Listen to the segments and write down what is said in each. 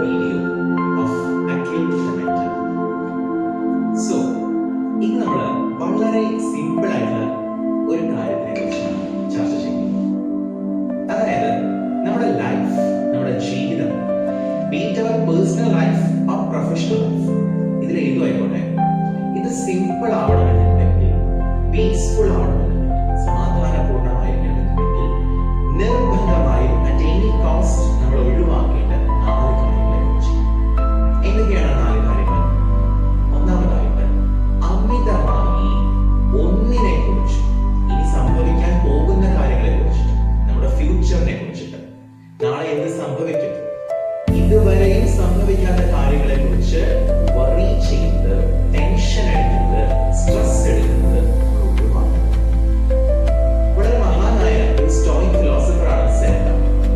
video of Akhil the Mentor. So, ഇന്ന് നമ്മൾ വളരെ സിമ്പിൾ ആയിട്ടുള്ള ഒരു കാര്യത്തിനെ കുറിച്ചാണ് ചർച്ച ചെയ്യുന്നത്. അതായത് നമ്മുടെ ലൈഫ്, നമ്മുടെ ജീവിതം, be it our personal life or professional life, ഇതിൽ ഏതും ആയിക്കോട്ടെ, ഇത് സിമ്പിൾ ആവണമെന്നുണ്ടെങ്കിൽ, പീസ്ഫുൾ ആവണമെന്നുണ്ടെങ്കിൽ, സമാധാനപൂർണ്ണമായിരിക്കണമെന്നുണ്ടെങ്കിൽ നിർബന്ധമായും at any cost നമ്മൾ ഒഴിവാക്കേണ്ട 4 കാര്യങ്ങളെ കുറിച്ച്. എന്തൊക്കെയാണ് 4 കാര്യങ്ങൾ? ഒന്നാമതായിട്ട് അമിതമായി ഒന്നിനെ കുറിച്ച്, ഇനി സംഭവിക്കാൻ പോകുന്ന കാര്യങ്ങളെ കുറിച്ചിട്ട്, നമ്മുടെ ഫ്യൂച്ചറിനെ കുറിച്ചിട്ട്, നാളെ എന്ത് സംഭവിക്കും, ഇതുവരെയും സംഭവിക്കാത്ത കാര്യങ്ങളെ കുറിച്ച് വറി ചെയ്യുന്നത്, ടെൻഷൻ എടുക്കുന്നത്, സ്ട്രെസ് എടുക്കുന്നത് ഒഴിവാക്കണം. വളരെ മഹാനായ ഒരു സ്റ്റോയിക് ഫിലോസഫറാണ്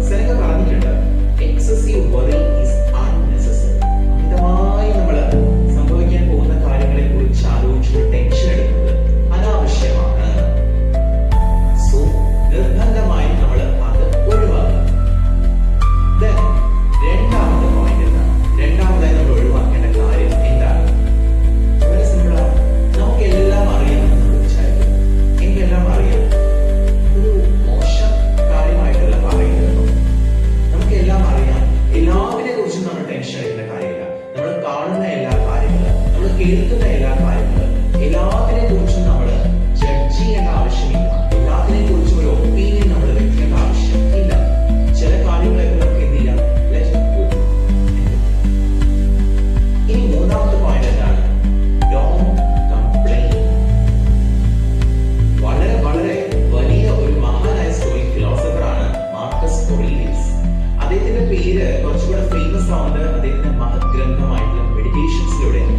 സെനക്ക പറഞ്ഞിട്ടുണ്ട്, എക്സസീവ് വറി ഈസ് അൺനെസസറി. അമിതമായി നമ്മൾ സംഭവിക്കാൻ പോകുന്ന കാര്യങ്ങളെ കുറിച്ച് ആലോചിച്ച് ടെൻഷൻ എടുക്കുന്നത് അനാവശ്യമാണ്. സോ നിർബന്ധമായി നമ്മൾ അത് ഒഴിവാക്കുക. രണ്ടാമത്തെ പോയിന്റ് എന്താണ്? രണ്ടാമതായി നമ്മൾ ഒഴിവാക്കേണ്ട കാര്യം എന്താണ്? വളരെ സിമ്പിളാണ്. നമുക്കെല്ലാം അറിയാം എന്ന് വിചാരിക്കും. എനിക്കെല്ലാം അറിയാം, ഒരു മോശം കാര്യമായിട്ടല്ല പറയുന്നത്. നമുക്കെല്ലാം അറിയാം, എല്ലാവരെ കുറിച്ചും നമ്മൾ ടെൻഷൻ എടുക്കേണ്ട കാര്യമില്ല. നമ്മൾ കാണുന്ന എല്ലാ കാര്യങ്ങളും, നമ്മൾ കേൾക്കുന്ന എല്ലാ കാര്യങ്ങളും, എല്ലാത്തിനെ കുറിച്ചും നമ്മൾ ജഡ്ജ് ചെയ്യേണ്ട ആവശ്യമില്ല. എല്ലാത്തിനെ കുറിച്ചും ഒരു ഒപ്പീനിയൻ നമ്മൾ വെക്കേണ്ട ആവശ്യം ഇല്ല. ചില കാര്യങ്ങളൊക്കെ നമുക്ക് എന്ത് ചെയ്യാം, ഇനി മൂന്നാമത്തെ പോയിന്റ് എന്താണ്? Don't complain. വളരെ വളരെ വലിയ ഒരു മഹാനായ സ്റ്റോയിക് ഫിലോസഫറാണ് മാർക്കസ് ഒറീലിയസ്. അദ്ദേഹത്തിന്റെ പേര് കുറച്ചുകൂടെ ഫേമസ് ആവുന്നത് അദ്ദേഹത്തിന്റെ മഹത് ഗ്രന്ഥമായിട്ടുള്ള മെഡിറ്റേഷൻസിലൂടെയാണ്.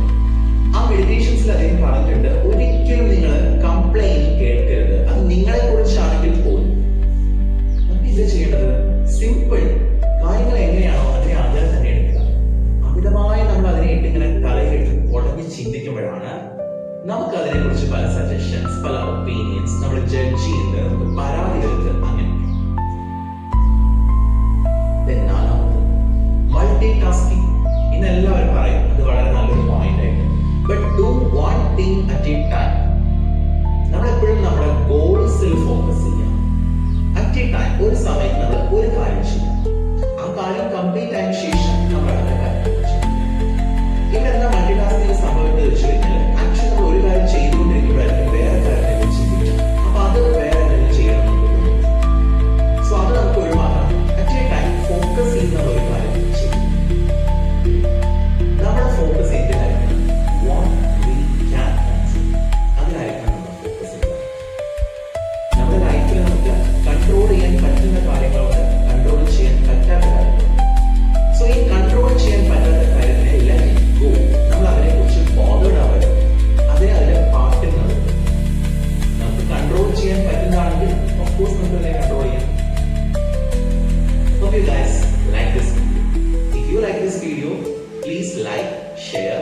ആ മെഡിറ്റേഷൻസിൽ അദ്ദേഹം പറഞ്ഞിട്ടുണ്ട്, ഒരിക്കലും നിങ്ങൾ കംപ്ലെയിൻ കേൾക്കരുത്. അത് നിങ്ങളെ കുറിച്ചാണെങ്കിൽ പോലും. നമുക്ക് ഇത് ചെയ്യേണ്ടത് സിമ്പിൾ കാര്യങ്ങൾ എങ്ങനെയാണോ അതിനെ അങ്ങനെ തന്നെ എടുക്കുക. അമിതമായി നമ്മൾ അതിനെ ഇട്ടിങ്ങനെ തലയിലിട്ട് ഉടഞ്ഞ് ചിന്തിക്കുമ്പോഴാണ് നമുക്ക് അതിനെ കുറിച്ച് പല സജഷൻസ്, പല ഒപ്പീനിയൻസ് നമ്മൾ ജഡ്ജ് ചെയ്യുന്നത്, നമുക്ക് പരാതികൾക്ക് അങ്ങനെ. നാലാമത് മൾട്ടി ടാസ്കിങ്. ഇന്ന് എല്ലാവരും പറയും അത് വളരെ നല്ലൊരു പോയിന്റ് ആയിട്ട്. But do one thing at A time. നമ്മളെപ്പോഴും നമ്മുടെ ഗോൾസിൽ ഫോക്കസ് ചെയ്യാം. അറ്റ് എ ടൈം, ഒരു സമയത്ത് നമ്മൾ ഒരു കാര്യം ചെയ്യാം. ആ കാര്യം കംപ്ലീറ്റ് ആയതിനു ശേഷം നമ്മൾ അടുത്ത കാര്യം ചെയ്യാം. ഇവിടെ എന്താ മൾട്ടി ടാസ്കിങ് സംഭവിക്കുന്നത് വെച്ച് കഴിഞ്ഞാൽ, ആക്ച്വലി നമ്മൾ ഒരു കാര്യം ചെയ്തുകൊണ്ടിരിക്കുമ്പോഴായിരിക്കും വേറെ കാര്യത്തെ കുറിച്ച് ചിന്തിക്കാം. അപ്പൊ അത് വേറെ എന്തെങ്കിലും ചെയ്യണം. സോ അത് നമുക്ക് ഒഴിവാക്കാം. അറ്റ് എ ടൈം ഫോക്കസ് ചെയ്യുന്ന ഒരു കാര്യം ചെയ്യും. നമ്മുടെ ഫോക്കസ് എന്തിനായിരിക്കണം? What we can control. അതിനായിരിക്കണം നമ്മൾ ഫോക്കസ് ചെയ്യുക. നമ്മുടെ ലൈഫിൽ നമുക്ക് കൺട്രോൾ ചെയ്യാൻ പറ്റുന്ന കാര്യങ്ങളുണ്ട്, കൺട്രോൾ ചെയ്യാൻ പറ്റാത്ത കാര്യങ്ങളുണ്ട്. സോ ഈ കൺട്രോൾ ചെയ്യാൻ പറ്റാത്ത കാര്യത്തിനെ ലെറ്റ് ഇറ്റ് ഗോ. നമ്മൾ അതിനെ കുറിച്ച് ബോധേഡ് ആവരുത്. അതിലെ പാർട്ടിൽ നടക്കും. നമുക്ക് കൺട്രോൾ ചെയ്യാൻ പറ്റുന്നതാണെങ്കിൽ ഓഫ് കോഴ്സ് നമുക്ക് അതിനെ കൺട്രോൾ ചെയ്യാം. Hope you guys like this video. If you like this video, please like, share